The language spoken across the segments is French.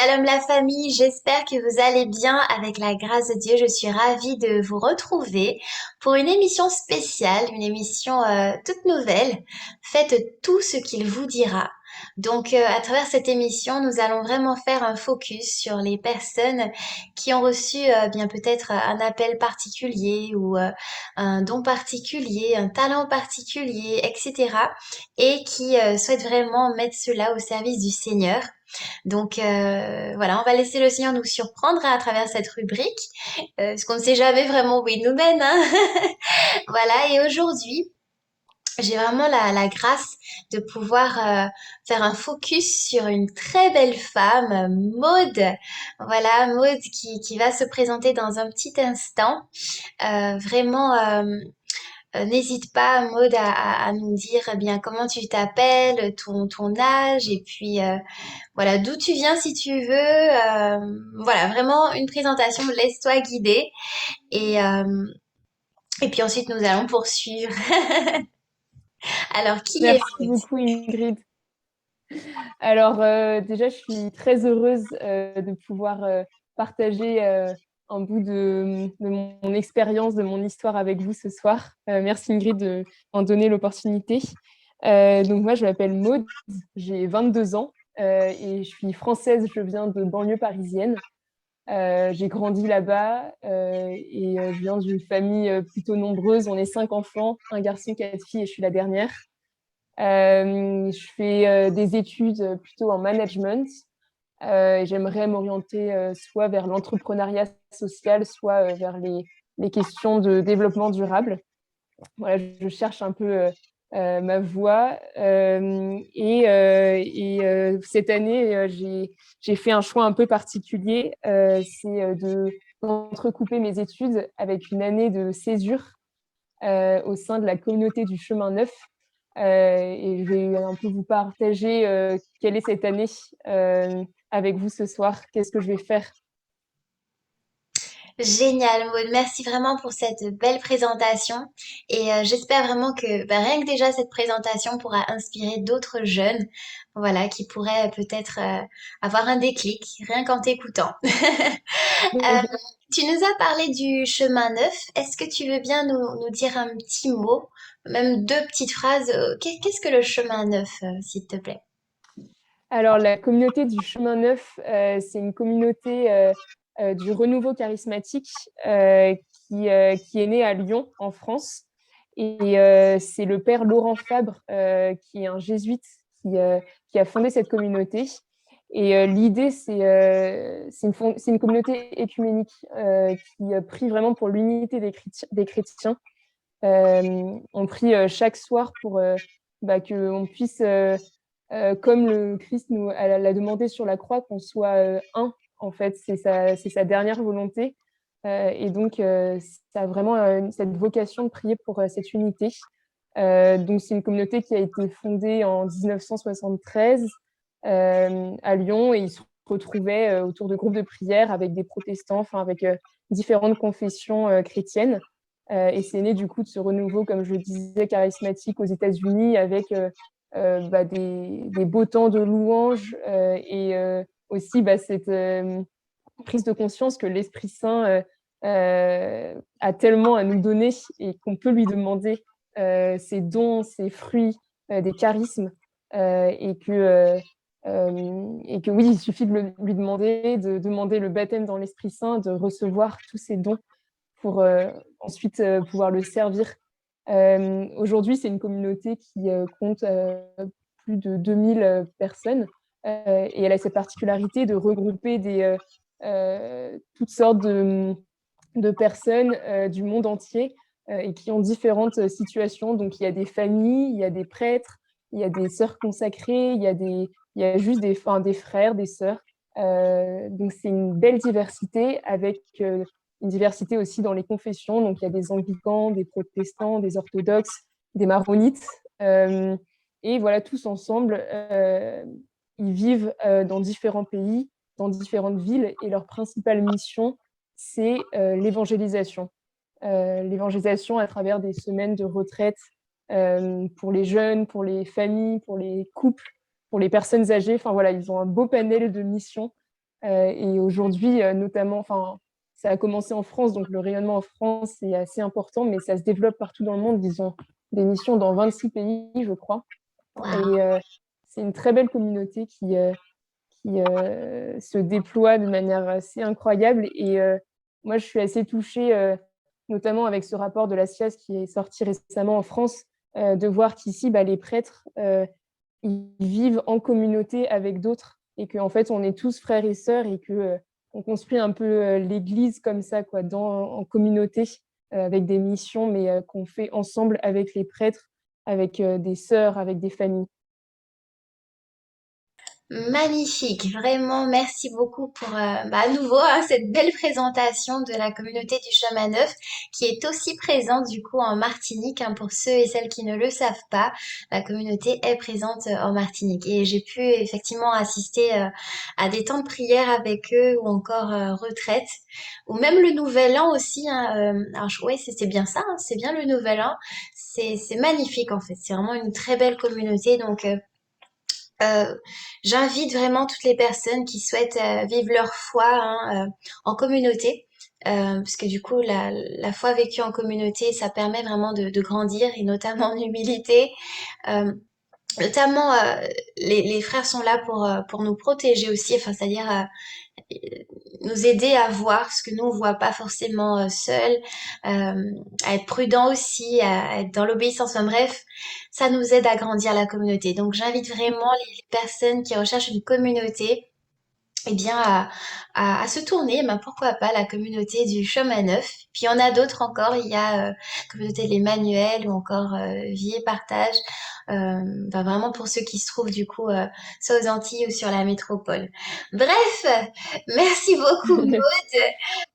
Shalom la famille, j'espère que vous allez bien avec la grâce de Dieu. Je suis ravie de vous retrouver pour une émission spéciale, une émission toute nouvelle. Faites tout ce qu'il vous dira. Donc à travers cette émission, nous allons vraiment faire un focus sur les personnes qui ont reçu bien peut-être un appel particulier ou un don particulier, un talent particulier, etc. Et qui souhaitent vraiment mettre cela au service du Seigneur. Donc voilà, on va laisser le Seigneur nous surprendre à travers cette rubrique, parce qu'on ne sait jamais vraiment où il nous mène, hein. Voilà, et aujourd'hui, j'ai vraiment la grâce de pouvoir faire un focus sur une très belle femme, Maude. Voilà, Maude qui va se présenter dans un petit instant. Vraiment, n'hésite pas, Maud, à nous dire eh bien comment tu t'appelles, ton âge, et puis voilà d'où tu viens si tu veux. Voilà, vraiment une présentation, laisse-toi guider. Et, euh, et puis ensuite, nous allons poursuivre. Alors, qui est Merci Maud? beaucoup, Ingrid. Alors, déjà, je suis très heureuse de pouvoir partager un bout de mon expérience, de mon histoire avec vous ce soir. Merci, Ingrid, de m'en donner l'opportunité. Donc, moi, je m'appelle Maude, j'ai 22 ans et je suis française, je viens de banlieue parisienne. J'ai grandi là-bas et je viens d'une famille plutôt nombreuse. On est 5 enfants, un garçon, 4 filles et je suis la dernière. Je fais des études plutôt en management. J'aimerais m'orienter soit vers l'entrepreneuriat social, soit vers les questions de développement durable. Voilà, je cherche un peu ma voie. Cette année, j'ai fait un choix un peu particulier. C'est d'entrecouper mes études avec une année de césure au sein de la communauté du Chemin Neuf. Et je vais un peu vous partager quelle est cette année avec vous ce soir. Qu'est-ce que je vais faire? Génial, Maud. Merci vraiment pour cette belle présentation. Et j'espère vraiment que bah, rien que déjà cette présentation pourra inspirer d'autres jeunes, voilà, qui pourraient peut-être avoir un déclic rien qu'en t'écoutant. Euh, Tu nous as parlé du chemin neuf. Est-ce que tu veux bien nous dire un petit mot, même deux petites phrases? Qu'est-ce que le chemin neuf, s'il te plaît? Alors, la communauté du Chemin Neuf, c'est une communauté du renouveau charismatique qui est née à Lyon, en France. Et c'est le père Laurent Fabre, qui est un jésuite, qui, euh, qui a fondé cette communauté. Et l'idée, c'est une communauté écuménique qui prie vraiment pour l'unité des chrétiens. On prie chaque soir pour qu'on puisse comme le Christ l'a demandé sur la croix, qu'on soit un, en fait, c'est sa dernière volonté. Et donc, ça a vraiment cette vocation de prier pour cette unité. Donc, c'est une communauté qui a été fondée en 1973 à Lyon et ils se retrouvaient autour de groupes de prière avec des protestants, enfin avec différentes confessions chrétiennes. Et c'est né du coup de ce renouveau, comme je le disais, charismatique aux États-Unis avec des beaux temps de louanges et aussi cette prise de conscience que l'Esprit Saint a tellement à nous donner et qu'on peut lui demander ses dons, ses fruits, des charismes et que oui, il suffit de lui demander, de demander le baptême dans l'Esprit Saint, de recevoir tous ces dons pour ensuite pouvoir le servir. Aujourd'hui, c'est une communauté qui compte plus de 2000 personnes et elle a cette particularité de regrouper toutes sortes de personnes du monde entier et qui ont différentes situations. Donc, il y a des familles, il y a des prêtres, il y a des sœurs consacrées, il y a juste des frères, des sœurs. Donc, c'est une belle diversité avec une diversité aussi dans les confessions. Donc, il y a des anglicans, des protestants, des orthodoxes, des maronites. Et voilà, tous ensemble, ils vivent dans différents pays, dans différentes villes, et leur principale mission, c'est l'évangélisation. L'évangélisation à travers des semaines de retraite pour les jeunes, pour les familles, pour les couples, pour les personnes âgées. Enfin voilà, ils ont un beau panel de missions Et aujourd'hui, notamment, enfin, ça a commencé en France, donc le rayonnement en France est assez important, mais ça se développe partout dans le monde. Ils ont des missions dans 26 pays, je crois. Waouh. Et c'est une très belle communauté qui se déploie de manière assez incroyable. Et moi, je suis assez touchée, notamment avec ce rapport de la SIAZ qui est sorti récemment en France, de voir qu'ici, bah, les prêtres, ils vivent en communauté avec d'autres et qu'en fait, on est tous frères et sœurs et que on construit un peu l'Église comme ça, quoi, en communauté, avec des missions, mais qu'on fait ensemble avec les prêtres, avec des sœurs, avec des familles. Magnifique, vraiment merci beaucoup pour à nouveau cette belle présentation de la communauté du chemin neuf qui est aussi présente du coup en Martinique, hein, pour ceux et celles qui ne le savent pas, la communauté est présente en Martinique et j'ai pu effectivement assister à des temps de prière avec eux ou encore retraite ou même le Nouvel An aussi, hein, alors ouais c'est bien ça, hein, c'est bien le Nouvel An, c'est magnifique en fait, c'est vraiment une très belle communauté donc euh, j'invite vraiment toutes les personnes qui souhaitent vivre leur foi, hein, en communauté, parce que du coup, la foi vécue en communauté, ça permet vraiment de grandir et notamment en humilité. Euh, Notamment, les frères sont là pour nous protéger aussi, enfin, c'est-à-dire nous aider à voir ce que nous on voit pas forcément seul, à être prudent aussi, à être dans l'obéissance. Enfin bref, ça nous aide à grandir la communauté. Donc j'invite vraiment les personnes qui recherchent une communauté eh bien, à se tourner, ben, pourquoi pas la communauté du chemin neuf. Puis il y en a d'autres encore, il y a communauté de l'Emmanuel ou encore Vie et Partage. Ben, vraiment pour ceux qui se trouvent du coup soit aux Antilles ou sur la métropole. Bref, merci beaucoup Maud.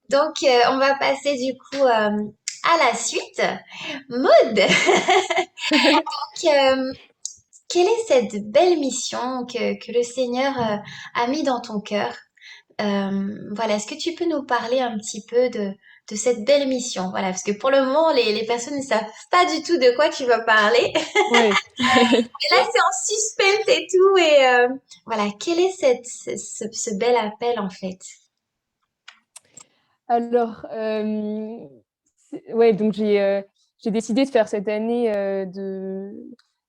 Donc on va passer du coup à la suite. Maud, donc, quelle est cette belle mission que le Seigneur a mis dans ton cœur? Voilà, est-ce que tu peux nous parler un petit peu de cette belle mission? Voilà, parce que pour le moment, les personnes ne savent pas du tout de quoi tu vas parler. Ouais. Et là, c'est en suspense et tout. Et voilà, quel est ce bel appel en fait? Alors, ouais, donc j'ai décidé de faire cette année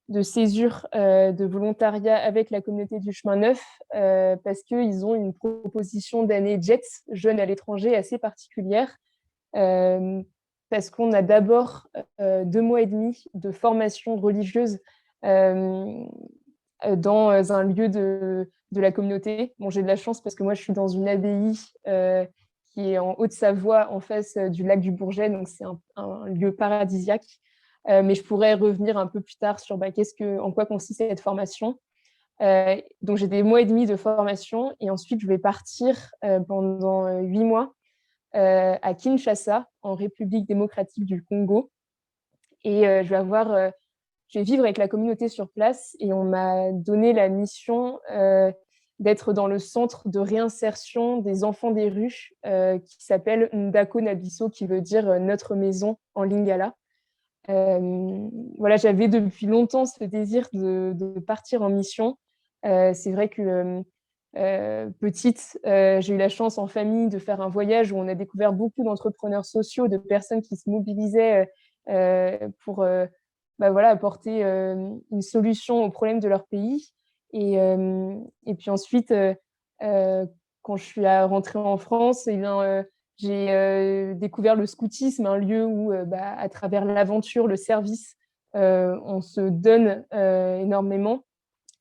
de césure de volontariat avec la communauté du chemin neuf parce qu'ils ont une proposition d'année JET, jeunes à l'étranger, assez particulière. Euh, Parce qu'on a d'abord 2 mois et demi de formation religieuse euh, dans un lieu de la communauté. Bon, j'ai de la chance parce que moi, je suis dans une abbaye qui est en Haute-Savoie, en face du lac du Bourget, donc c'est un lieu paradisiaque. Mais je pourrais revenir un peu plus tard sur bah, en quoi consiste cette formation. Donc j'ai des mois et demi de formation et ensuite je vais partir pendant 8 mois à Kinshasa, en République démocratique du Congo. Et je vais vivre avec la communauté sur place et on m'a donné la mission d'être dans le centre de réinsertion des enfants des rues qui s'appelle Ndako Nabiso, qui veut dire notre maison en lingala. Voilà, j'avais depuis longtemps ce désir de partir en mission. C'est vrai que petite, j'ai eu la chance en famille de faire un voyage où on a découvert beaucoup d'entrepreneurs sociaux, de personnes qui se mobilisaient pour bah voilà, apporter une solution aux problèmes de leur pays. Et puis ensuite, euh, quand je suis rentrée en France, eh bien, j'ai découvert le scoutisme, un lieu où, bah, à travers l'aventure, le service, on se donne énormément.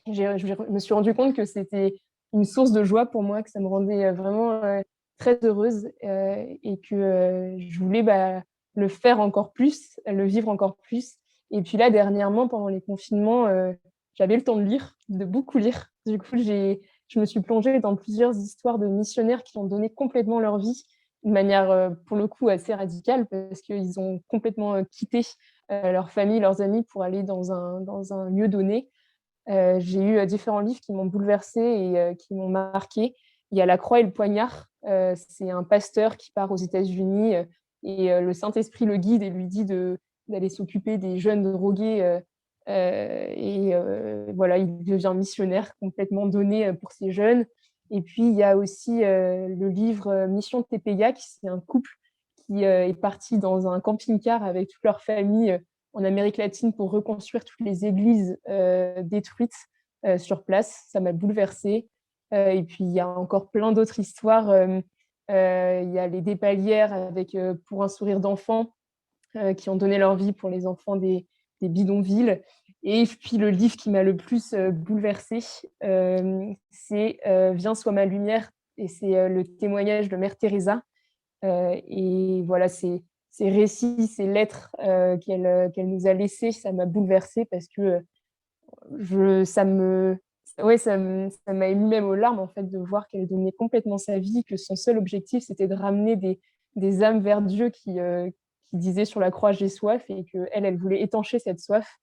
Je me suis rendu compte que c'était une source de joie pour moi, que ça me rendait vraiment très heureuse et que je voulais bah, le faire encore plus, le vivre encore plus. Et puis là, dernièrement, pendant les confinements, j'avais le temps de lire, de beaucoup lire. Du coup, je me suis plongée dans plusieurs histoires de missionnaires qui ont donné complètement leur vie de manière, pour le coup, assez radicale parce qu'ils ont complètement quitté leur famille, leurs amis pour aller dans un lieu donné. J'ai eu différents livres qui m'ont bouleversée et qui m'ont marquée. Il y a La Croix et le Poignard. C'est un pasteur qui part aux États-Unis et le Saint-Esprit le guide et lui dit d'aller s'occuper des jeunes drogués. Et voilà, il devient missionnaire complètement donné pour ces jeunes. Et puis, il y a aussi le livre Mission Tepeyac, c'est un couple qui est parti dans un camping-car avec toute leur famille en Amérique latine pour reconstruire toutes les églises détruites sur place. Ça m'a bouleversée. Et puis, il y a encore plein d'autres histoires. Il y a les Dépalières avec Pour un sourire d'enfant, qui ont donné leur vie pour les enfants des bidonvilles. Et puis le livre qui m'a le plus bouleversée, c'est Viens, sois ma lumière. Et c'est le témoignage de Mère Teresa. Et voilà, ces récits, ces lettres qu'elle nous a laissées, ça m'a bouleversée parce que ça me, ouais, ça m'a ému même aux larmes en fait de voir qu'elle donnait complètement sa vie, que son seul objectif c'était de ramener des âmes vers Dieu qui disait sur la croix j'ai soif et que elle voulait étancher cette soif.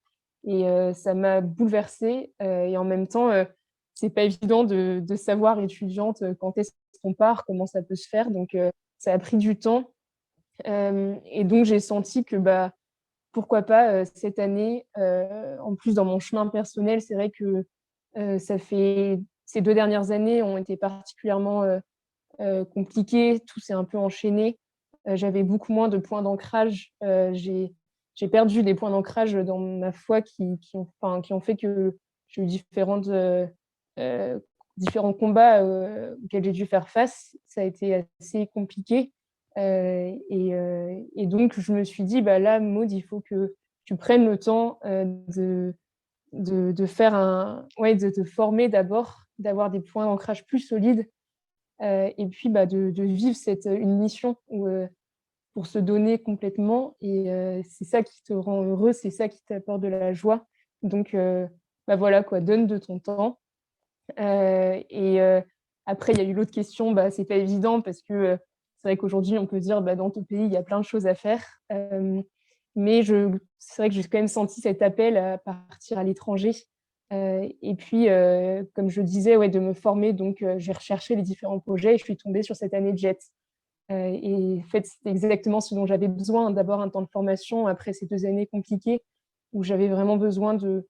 Et ça m'a bouleversée. Et en même temps, c'est pas évident de savoir étudiante quand est-ce qu'on part, comment ça peut se faire. Donc ça a pris du temps. Et donc j'ai senti que bah pourquoi pas cette année. En plus, dans mon chemin personnel, c'est vrai que ces 2 dernières années ont été particulièrement compliquées. Tout s'est un peu enchaîné. J'avais beaucoup moins de points d'ancrage. J'ai perdu des points d'ancrage dans ma foi qui ont fait que j'ai eu euh, différents combats auxquels j'ai dû faire face. Ça a été assez compliqué. Et donc, je me suis dit, bah là, Maud, il faut que tu prennes le temps de faire ouais, de te former d'abord, d'avoir des points d'ancrage plus solides, et puis bah, de vivre une mission pour se donner complètement. Et c'est ça qui te rend heureux, c'est ça qui t'apporte de la joie. Donc, bah voilà, quoi, donne de ton temps. Et après, il y a eu l'autre question, bah, c'est pas évident parce que c'est vrai qu'aujourd'hui, on peut dire bah, dans ton pays, il y a plein de choses à faire. Mais c'est vrai que j'ai quand même senti cet appel à partir à l'étranger. Et puis, comme je disais, ouais, de me former. Donc, j'ai recherché les différents projets et je suis tombée sur cette année de JET. Et en fait, c'était exactement ce dont j'avais besoin. D'abord, un temps de formation après ces 2 années compliquées où j'avais vraiment besoin de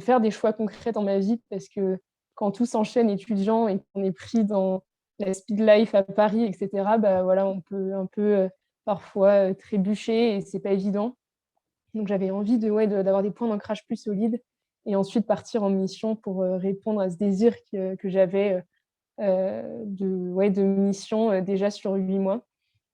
faire des choix concrets dans ma vie parce que quand tout s'enchaîne étudiant et qu'on est pris dans la speed life à Paris, etc., bah, voilà, on peut un peu parfois trébucher et c'est pas évident. Donc, j'avais envie ouais, d'avoir des points d'ancrage plus solides et ensuite partir en mission pour répondre à ce désir que j'avais ouais, de mission déjà sur 8 mois.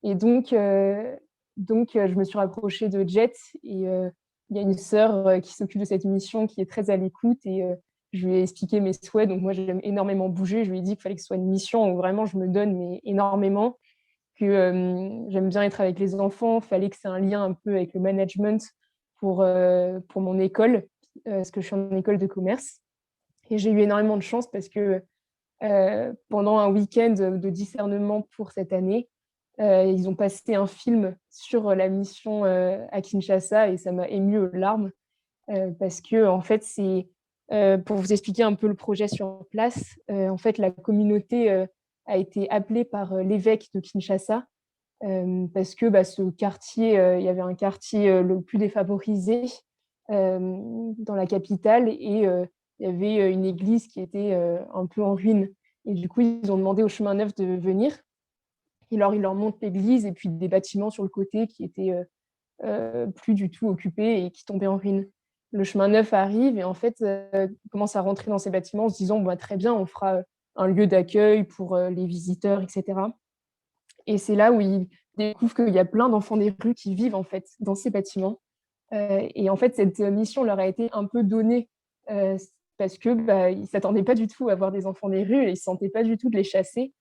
Et donc, je me suis rapprochée de Jet et il y a une sœur qui s'occupe de cette mission qui est très à l'écoute et je lui ai expliqué mes souhaits. Donc moi, j'aime énormément bouger. Je lui ai dit qu'il fallait que ce soit une mission où vraiment je me donne mais énormément, que j'aime bien être avec les enfants. Il fallait que c'est un lien un peu avec le management pour mon école, parce que je suis en école de commerce. Et j'ai eu énormément de chance parce que pendant un week-end de discernement pour cette année, ils ont passé un film sur la mission à Kinshasa et ça m'a ému aux larmes parce que en fait pour vous expliquer un peu le projet sur place. En fait, la communauté a été appelée par l'évêque de Kinshasa parce que bah, ce quartier, il y avait un quartier le plus défavorisé dans la capitale et il y avait une église qui était un peu en ruine. Et du coup, ils ont demandé au chemin neuf de venir. Et alors, ils leur montrent l'église et puis des bâtiments sur le côté qui étaient plus du tout occupés et qui tombaient en ruine. Le chemin neuf arrive et en fait, commence à rentrer dans ces bâtiments en se disant bah, très bien, on fera un lieu d'accueil pour les visiteurs, etc. Et c'est là où ils découvrent qu'il y a plein d'enfants des rues qui vivent en fait dans ces bâtiments. Et en fait, cette mission leur a été un peu donnée euh, parce que bah, ils s'attendaient pas du tout à voir des enfants des rues et ils se sentaient pas du tout de les chasser.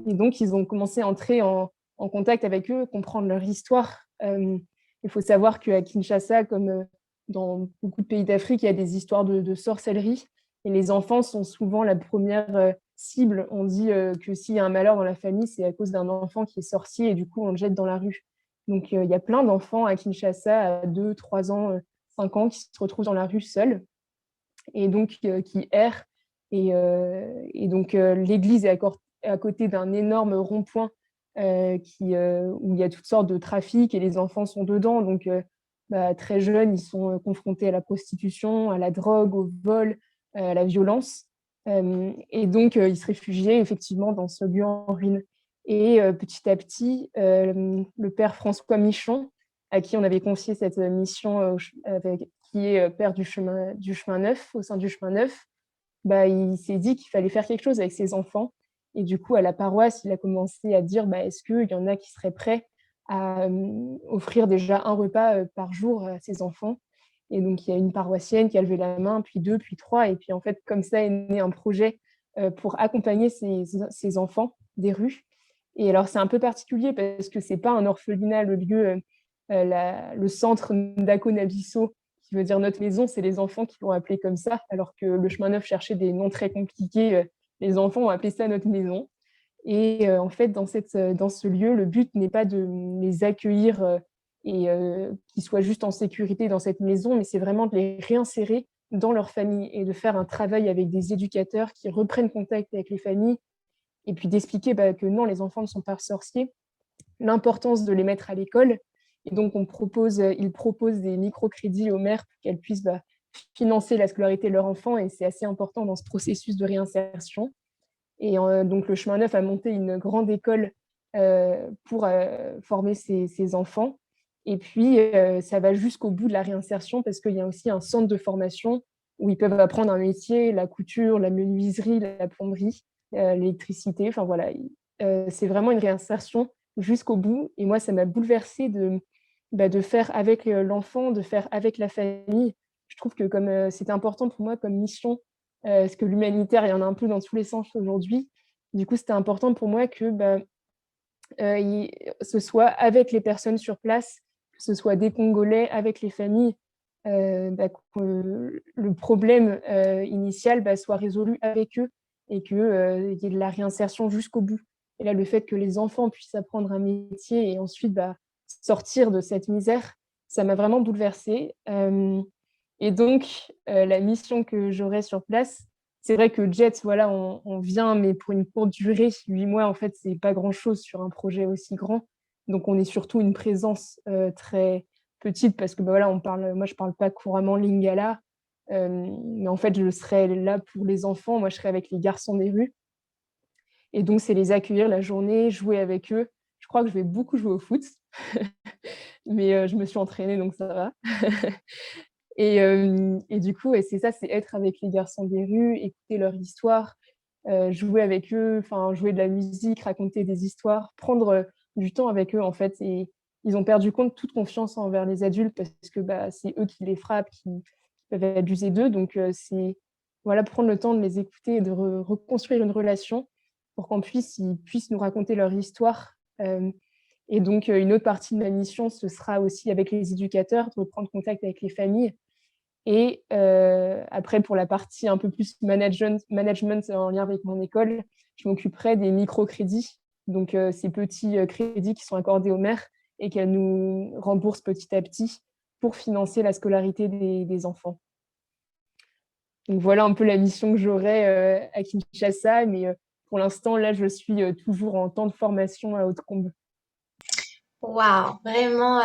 Et donc, ils ont commencé à entrer en contact avec eux, comprendre leur histoire. Il faut savoir qu'à Kinshasa, comme dans beaucoup de pays d'Afrique, il y a des histoires de sorcellerie. Et les enfants sont souvent la première cible. On dit que s'il y a un malheur dans la famille, c'est à cause d'un enfant qui est sorcier et du coup, on le jette dans la rue. Donc, il y a plein d'enfants à Kinshasa à 2, 3 ans, 5 ans qui se retrouvent dans la rue seuls et donc qui errent. Et donc, l'église est à côté d'un énorme rond-point où il y a toutes sortes de trafics et les enfants sont dedans. Donc, bah, très jeunes, ils sont confrontés à la prostitution, à la drogue, au vol, à la violence. Et donc, il se réfugiait effectivement dans ce lieu en ruine. Et petit à petit, le père François Michon, à qui on avait confié cette mission, qui est père du chemin neuf, au sein du chemin neuf, bah, il s'est dit qu'il fallait faire quelque chose avec ses enfants. Et du coup, à la paroisse, il a commencé à dire, bah, est-ce qu'il y en a qui seraient prêts à offrir déjà un repas par jour à ses enfants. Et donc, il y a une paroissienne qui a levé la main, puis deux, puis trois. Et puis, en fait, comme ça est né un projet pour accompagner ces enfants des rues. Et alors, c'est un peu particulier parce que c'est pas un orphelinat, le lieu, le centre Ndako Nabisso, qui veut dire notre maison, c'est les enfants qui l'ont appelé comme ça, alors que le chemin neuf cherchait des noms très compliqués. Les enfants ont appelé ça notre maison. Et en fait, dans ce lieu, le but n'est pas de les accueillir et qu'ils soient juste en sécurité dans cette maison, mais c'est vraiment de les réinsérer dans leur famille et de faire un travail avec des éducateurs qui reprennent contact avec les familles et puis d'expliquer que non, les enfants ne sont pas sorciers, l'importance de les mettre à l'école. Et donc, ils proposent des microcrédits aux mères pour qu'elles puissent financer la scolarité de leur enfant. Et c'est assez important dans ce processus de réinsertion. Et donc, le chemin neuf a monté une grande école pour former ces enfants. Et puis, ça va jusqu'au bout de la réinsertion parce qu'il y a aussi un centre de formation où ils peuvent apprendre un métier, la couture, la menuiserie, la plomberie, l'électricité. Enfin, voilà, c'est vraiment une réinsertion jusqu'au bout. Et moi, ça m'a bouleversée de faire avec l'enfant, de faire avec la famille. Je trouve que comme c'était important pour moi comme mission, parce que l'humanitaire, il y en a un peu dans tous les sens aujourd'hui. Du coup, c'était important pour moi que ce soit avec les personnes sur place, que ce soit des Congolais, avec les familles, que le problème initial soit résolu avec eux et qu'il y ait de la réinsertion jusqu'au bout. Et là, le fait que les enfants puissent apprendre un métier et ensuite sortir de cette misère, ça m'a vraiment bouleversée. Et donc, la mission que j'aurai sur place, c'est vrai que Jet, voilà, on vient, mais pour une courte durée. 8 mois, en fait, c'est pas grand-chose sur un projet aussi grand. Donc, on est surtout une présence très petite parce que voilà, moi, je parle pas couramment lingala. Mais en fait, je serai là pour les enfants. Moi, je serai avec les garçons des rues. Et donc, c'est les accueillir la journée, jouer avec eux. Je crois que je vais beaucoup jouer au foot. Mais je me suis entraînée, donc ça va. Et du coup, c'est ça, c'est être avec les garçons des rues, écouter leur histoire, jouer avec eux, enfin jouer de la musique, raconter des histoires, prendre du temps avec eux en fait. Et ils ont perdu compte toute confiance envers les adultes parce que c'est eux qui les frappent, qui peuvent abuser d'eux. Donc c'est voilà, prendre le temps de les écouter et de reconstruire une relation pour ils puissent nous raconter leur histoire. Et donc, une autre partie de ma mission, ce sera aussi avec les éducateurs, de reprendre contact avec les familles et après, pour la partie un peu plus management en lien avec mon école, je m'occuperai des microcrédits, donc ces petits crédits qui sont accordés aux mères et qu'elles nous remboursent petit à petit pour financer la scolarité des enfants. Donc voilà un peu la mission que j'aurai à Kinshasa, mais pour l'instant, là, je suis toujours en temps de formation à Haute-Combe. Waouh, vraiment,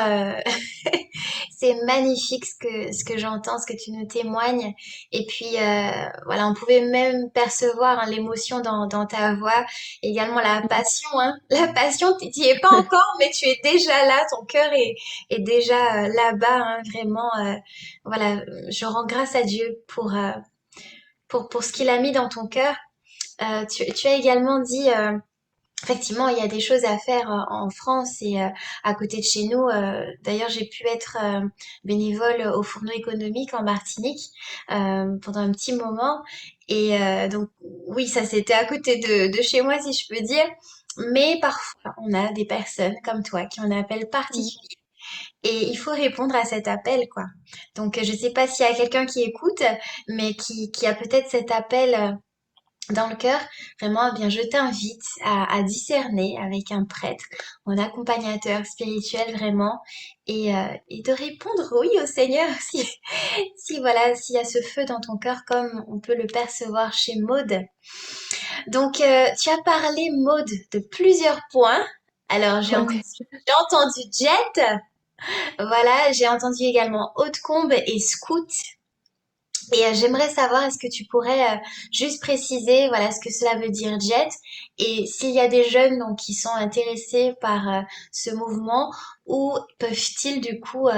c'est magnifique ce que j'entends, ce que tu nous témoignes. Et puis, voilà, on pouvait même percevoir hein, l'émotion dans ta voix, également la passion. Hein. La passion, tu n'y es pas encore, mais tu es déjà là, ton cœur est déjà là-bas, hein, vraiment. Voilà, je rends grâce à Dieu pour ce qu'il a mis dans ton cœur. Tu as également dit... effectivement, il y a des choses à faire en France et à côté de chez nous. D'ailleurs, j'ai pu être bénévole au Fourneau économique en Martinique pendant un petit moment. Et donc, oui, ça c'était à côté de chez moi, si je peux dire. Mais parfois, on a des personnes comme toi qui ont un appel particulier. Et il faut répondre à cet appel, quoi. Donc, je sais pas s'il y a quelqu'un qui écoute, mais qui a peut-être cet appel dans le cœur, vraiment, eh bien, je t'invite à discerner avec un prêtre, un accompagnateur spirituel vraiment, et de répondre oui au Seigneur si voilà, s'il y a ce feu dans ton cœur comme on peut le percevoir chez Maude. Donc, tu as parlé Maude de plusieurs points. Alors, Ouais. j'ai entendu jet, voilà, j'ai entendu également Haute-Combe et scout. Et j'aimerais savoir, est-ce que tu pourrais juste préciser, voilà, ce que cela veut dire JET et s'il y a des jeunes donc qui sont intéressés par ce mouvement, où peuvent-ils du coup,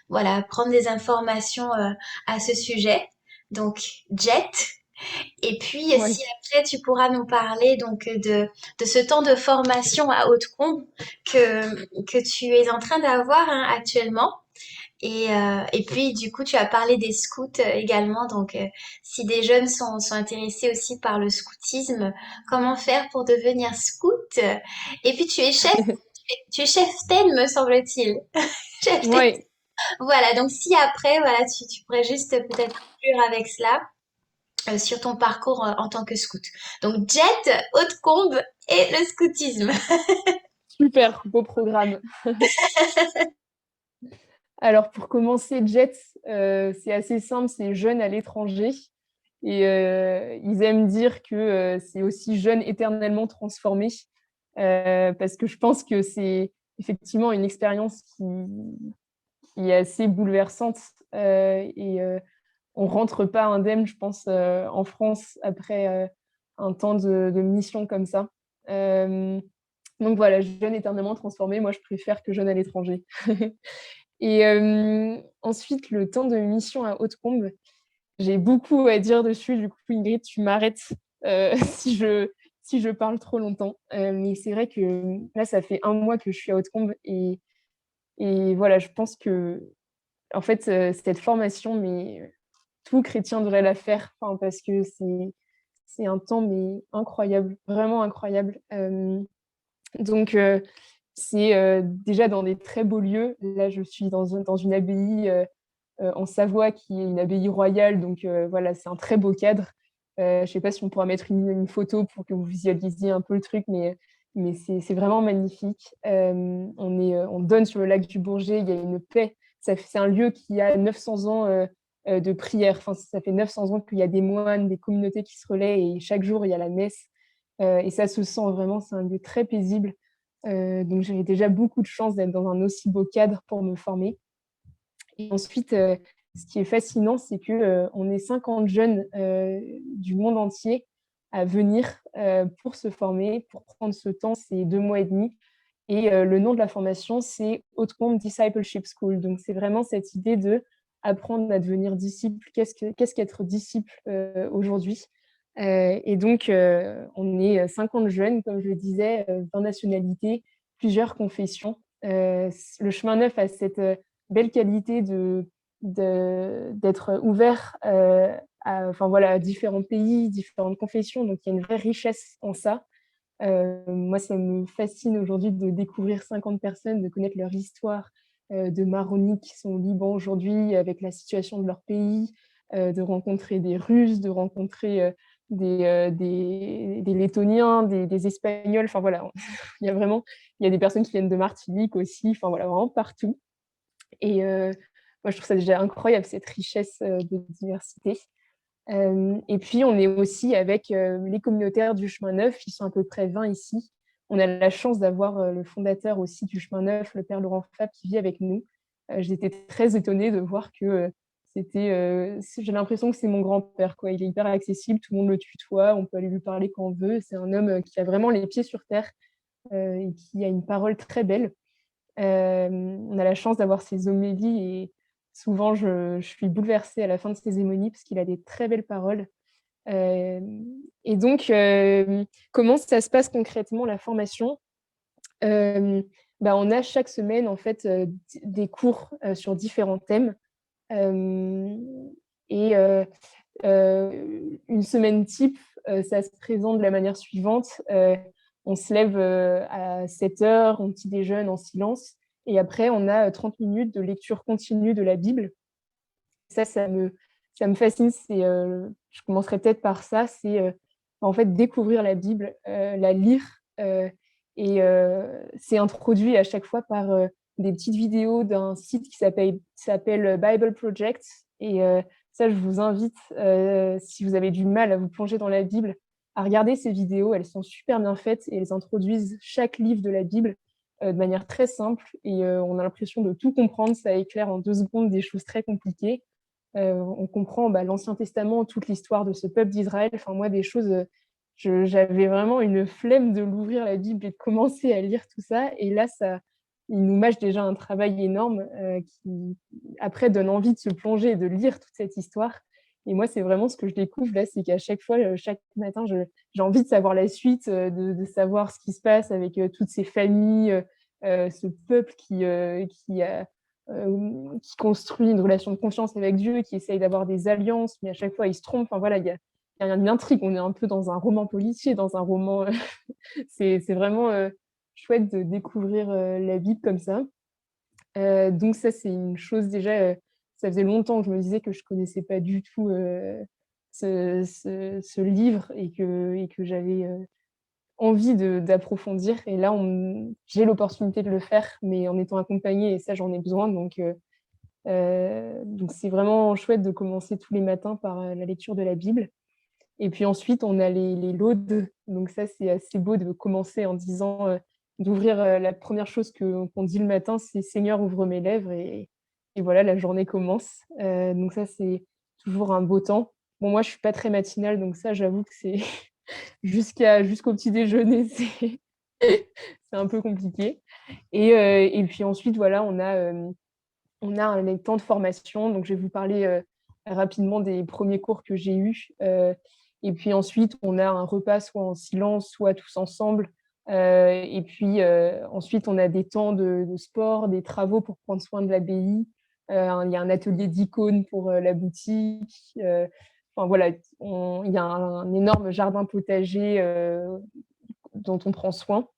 voilà, prendre des informations à ce sujet. Donc JET. Et puis, si Oui. après tu pourras nous parler donc de ce temps de formation à Hautecombe que tu es en train d'avoir hein, actuellement. Et puis, du coup, tu as parlé des scouts également. Donc, si des jeunes sont intéressés aussi par le scoutisme, comment faire pour devenir scout? Et puis, tu es chef-taine, me semble-t-il. Chef-taine. Ouais. Voilà. Donc, si après, voilà, tu pourrais juste peut-être conclure avec cela sur ton parcours en tant que scout. Donc, Jet, Hautecombe et le scoutisme. Super, beau programme. Alors, pour commencer, JET, c'est assez simple, c'est jeunes à l'étranger. Et ils aiment dire que c'est aussi jeune éternellement transformé, parce que je pense que c'est effectivement une expérience qui est assez bouleversante. Et on rentre pas indemne, je pense, en France après un temps de mission comme ça. Euh, donc voilà, jeune éternellement transformé, moi je préfère que jeune à l'étranger. Et ensuite, le temps de mission à Hautecombe, j'ai beaucoup à dire dessus. Du coup, Ingrid, tu m'arrêtes si si je parle trop longtemps. Mais c'est vrai que là, ça fait un mois que je suis à Hautecombe et voilà, je pense que en fait, cette formation, mais tout chrétien devrait la faire, enfin, parce que c'est un temps mais incroyable, vraiment incroyable. Donc, c'est déjà dans des très beaux lieux. Là, je suis dans une abbaye en Savoie, qui est une abbaye royale. Donc voilà, c'est un très beau cadre. Je ne sais pas si on pourra mettre une photo pour que vous visualisiez un peu le truc, mais c'est vraiment magnifique. On donne sur le lac du Bourget, il y a une paix. C'est un lieu qui a 900 ans de prière. Enfin, ça fait 900 ans qu'il y a des moines, des communautés qui se relaient et chaque jour, il y a la messe. Et ça se sent vraiment, c'est un lieu très paisible. Donc j'avais déjà beaucoup de chance d'être dans un aussi beau cadre pour me former. Et ensuite, ce qui est fascinant, c'est que on est 50 jeunes du monde entier à venir pour se former, pour prendre ce temps, c'est 2 mois et demi. Et le nom de la formation, c'est Hautecombe Discipleship School. Donc, c'est vraiment cette idée de apprendre à devenir disciple. Qu'est-ce qu'être disciple aujourd'hui? Et donc, on est 50 jeunes, comme je le disais, 20 nationalités, plusieurs confessions. Le chemin neuf a cette belle qualité d'être ouvert enfin, voilà, à différents pays, différentes confessions. Donc, il y a une vraie richesse en ça. Moi, ça me fascine aujourd'hui de découvrir 50 personnes, de connaître leur histoire, de Maroniques qui sont au Liban aujourd'hui avec la situation de leur pays, de rencontrer des Russes, de rencontrer des Lettoniens, des Espagnols. Enfin voilà, il y a des personnes qui viennent de Martinique aussi. Enfin voilà, vraiment partout. Et moi, je trouve ça déjà incroyable, cette richesse de diversité. Et puis, on est aussi avec les communautaires du Chemin Neuf. Ils sont à peu près 20 ici. On a la chance d'avoir le fondateur aussi du Chemin Neuf, le père Laurent Fab, qui vit avec nous. J'étais très étonnée de voir que j'ai l'impression que c'est mon grand-père, quoi. Il est hyper accessible, tout le monde le tutoie, on peut aller lui parler quand on veut. C'est un homme qui a vraiment les pieds sur terre et qui a une parole très belle. On a la chance d'avoir ses homélies et souvent je suis bouleversée à la fin de ses hémonies parce qu'il a des très belles paroles. Euh, et donc, comment ça se passe concrètement la formation? Euh, on a chaque semaine en fait des cours sur différents thèmes. Euh, et une semaine type, ça se présente de la manière suivante. On se lève à 7 heures, on petit déjeune en silence. Et après, on a 30 minutes de lecture continue de la Bible. Ça me fascine. Je commencerai peut-être par ça. C'est en fait découvrir la Bible, la lire. Et c'est introduit à chaque fois par des petites vidéos d'un site qui s'appelle Bible Project. Et ça, je vous invite, si vous avez du mal à vous plonger dans la Bible, à regarder ces vidéos. Elles sont super bien faites et elles introduisent chaque livre de la Bible de manière très simple. Et on a l'impression de tout comprendre. Ça éclaire en 2 secondes des choses très compliquées. On comprend l'Ancien Testament, toute l'histoire de ce peuple d'Israël. Enfin, moi, des choses, j'avais vraiment une flemme de l'ouvrir la Bible et de commencer à lire tout ça. Et là, il nous mâche déjà un travail énorme qui, après, donne envie de se plonger et de lire toute cette histoire. Et moi, c'est vraiment ce que je découvre là, c'est qu'à chaque fois, chaque matin, j'ai envie de savoir la suite, de savoir ce qui se passe avec toutes ces familles, ce peuple qui construit une relation de confiance avec Dieu, qui essaye d'avoir des alliances, mais à chaque fois, il se trompe. Enfin, voilà, il y a une intrigue. On est un peu dans un roman policier, dans un roman. C'est vraiment chouette de découvrir la Bible comme ça. Donc ça, c'est une chose déjà. Ça faisait longtemps que je me disais que je connaissais pas du tout ce livre et que j'avais envie d'approfondir. Et là, j'ai l'opportunité de le faire, mais en étant accompagnée, et ça, j'en ai besoin. Donc c'est vraiment chouette de commencer tous les matins par la lecture de la Bible. Et puis ensuite, on a les laudes. Donc ça, c'est assez beau de commencer en disant, d'ouvrir la première chose qu'on dit le matin, c'est Seigneur, ouvre mes lèvres. Et voilà, la journée commence. Donc ça, c'est toujours un beau temps. Bon, moi, je suis pas très matinale, donc ça, j'avoue que c'est jusqu'au petit déjeuner, c'est un peu compliqué. Et puis ensuite, voilà, on a un temps de formation. Donc, je vais vous parler rapidement des premiers cours que j'ai eus. Et puis ensuite, on a un repas soit en silence, soit tous ensemble. Et puis ensuite, on a des temps de sport, des travaux pour prendre soin de l'abbaye. Il y a un atelier d'icônes pour la boutique. Enfin voilà, il y a un énorme jardin potager dont on prend soin.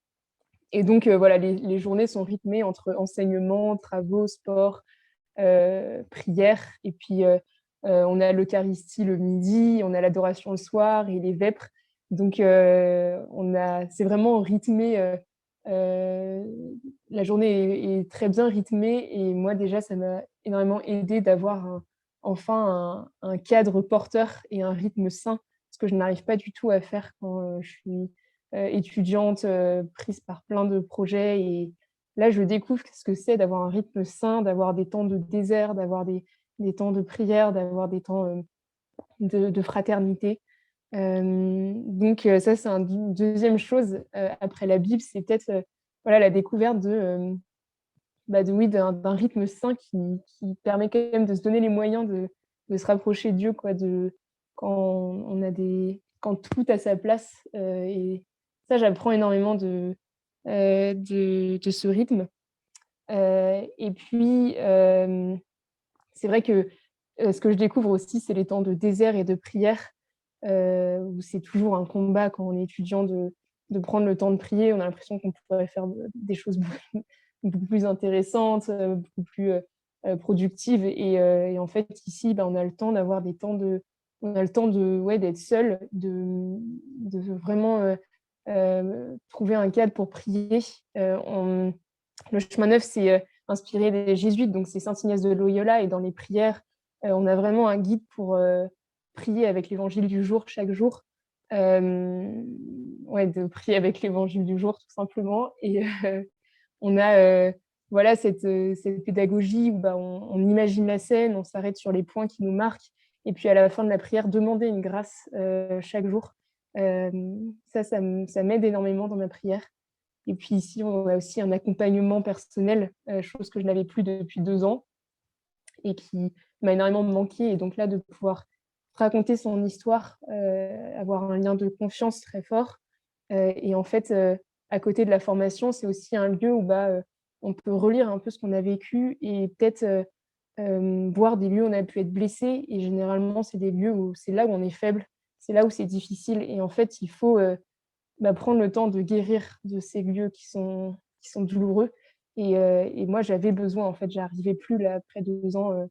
Et donc voilà, les journées sont rythmées entre enseignement, travaux, sport, prière. Et puis, on a l'Eucharistie le midi, on a l'adoration le soir et les vêpres. Donc, c'est vraiment rythmé. Euh, la journée est très bien rythmée. Et moi, déjà, ça m'a énormément aidé d'avoir enfin un cadre porteur et un rythme sain, ce que je n'arrive pas du tout à faire quand je suis étudiante, prise par plein de projets. Et là, je découvre ce que c'est d'avoir un rythme sain, d'avoir des temps de désert, d'avoir des temps de prière, d'avoir des temps de fraternité. Donc ça, c'est une deuxième chose après la Bible, c'est peut-être voilà, la découverte oui, d'un rythme sain qui permet quand même de se donner les moyens de se rapprocher de Dieu, quoi, quand quand tout a sa place. Et ça, j'apprends énormément de ce rythme. Et puis, c'est vrai que ce que je découvre aussi, c'est les temps de désert et de prière, où c'est toujours un combat quand on est étudiant de prendre le temps de prier. On a l'impression qu'on pourrait faire des choses beaucoup plus intéressantes, beaucoup plus productives. Et en fait, ici, on a le temps d'avoir des temps on a le temps ouais, d'être seul, de vraiment trouver un cadre pour prier. Le chemin neuf, c'est inspiré des jésuites, donc c'est Saint Ignace de Loyola. Et dans les prières, on a vraiment un guide pour prier avec l'évangile du jour chaque jour. Ouais, de prier avec l'évangile du jour, tout simplement. Et on a voilà, cette pédagogie où on imagine la scène, on s'arrête sur les points qui nous marquent. Et puis à la fin de la prière, demander une grâce chaque jour. Ça m'aide énormément dans ma prière. Et puis ici, on a aussi un accompagnement personnel, chose que je n'avais plus depuis 2 ans et qui m'a énormément manqué. Et donc là, de pouvoir raconter son histoire, avoir un lien de confiance très fort. Et en fait, à côté de la formation, c'est aussi un lieu où on peut relire un peu ce qu'on a vécu et peut-être voir des lieux où on a pu être blessé. Et généralement, c'est des lieux où c'est là où on est faible, c'est là où c'est difficile. Et en fait, il faut prendre le temps de guérir de ces lieux qui sont douloureux. Et moi, j'avais besoin, en fait, j'arrivais plus, là, après 2 ans,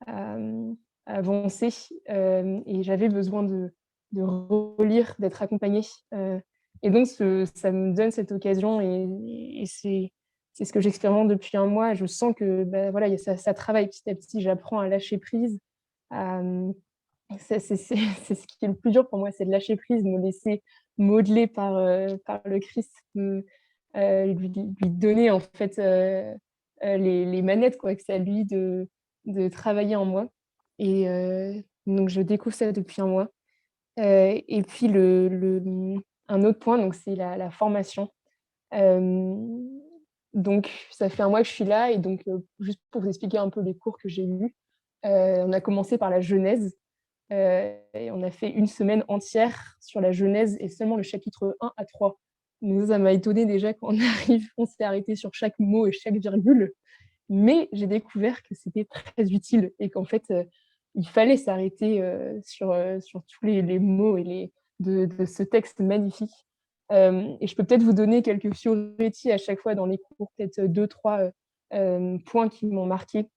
à, à avancer. Et j'avais besoin de relire, d'être accompagnée. Et donc, ça me donne cette occasion et c'est ce que j'expérimente depuis un mois. Je sens que voilà, ça travaille petit à petit. J'apprends à lâcher prise. À, c'est ce qui est le plus dur pour moi, c'est de lâcher prise, de me laisser modeler par le Christ, lui donner en fait les manettes, quoi, que c'est à lui de travailler en moi. Et donc je découvre ça depuis un mois. Et puis un autre point, donc c'est la formation. Hem, donc ça fait un mois que je suis là et donc juste pour vous expliquer un peu les cours que j'ai eus, on a commencé par la Genèse, et on a fait une semaine entière sur la Genèse et seulement le chapitre 1 à 3. Donc ça m'a étonnée déjà quand on arrive, on s'est arrêté sur chaque mot et chaque virgule. Mais j'ai découvert que c'était très utile et qu'en fait, il fallait s'arrêter, sur tous les mots et les de ce texte magnifique. Et je peux peut-être vous donner quelques fioretti à chaque fois dans les cours, peut-être 2-3 points qui m'ont marquée.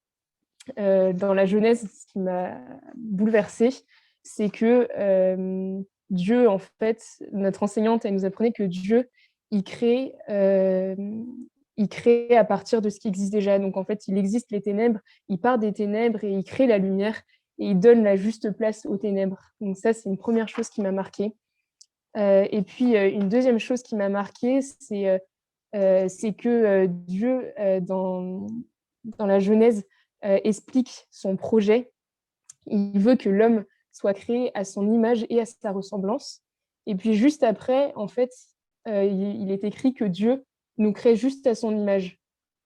Dans la Genèse, ce qui m'a bouleversée, c'est que, Dieu, en fait, notre enseignante, elle nous apprenait que Dieu, il crée, il crée à partir de ce qui existe déjà. Donc en fait, il existe les ténèbres, il part des ténèbres et il crée la lumière et il donne la juste place aux ténèbres. Donc ça, c'est une première chose qui m'a marquée. Et puis, une deuxième chose qui m'a marquée, c'est que, Dieu, dans la Genèse, explique son projet. Il veut que l'homme soit créé à son image et à sa ressemblance. Et puis juste après, en fait, il est écrit que Dieu nous crée juste à son image.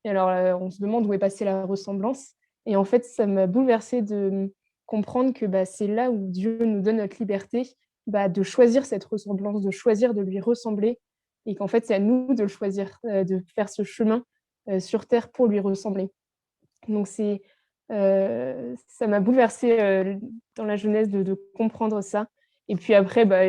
Et alors, on se demande où est passée la ressemblance. Et en fait, ça m'a bouleversée de comprendre que bah, c'est là où Dieu nous donne notre liberté, bah, de choisir cette ressemblance, de choisir de lui ressembler. Et qu'en fait, c'est à nous de le choisir, de faire ce chemin sur Terre pour lui ressembler. Donc ça m'a bouleversée, dans la jeunesse de comprendre ça. Et puis après, bah,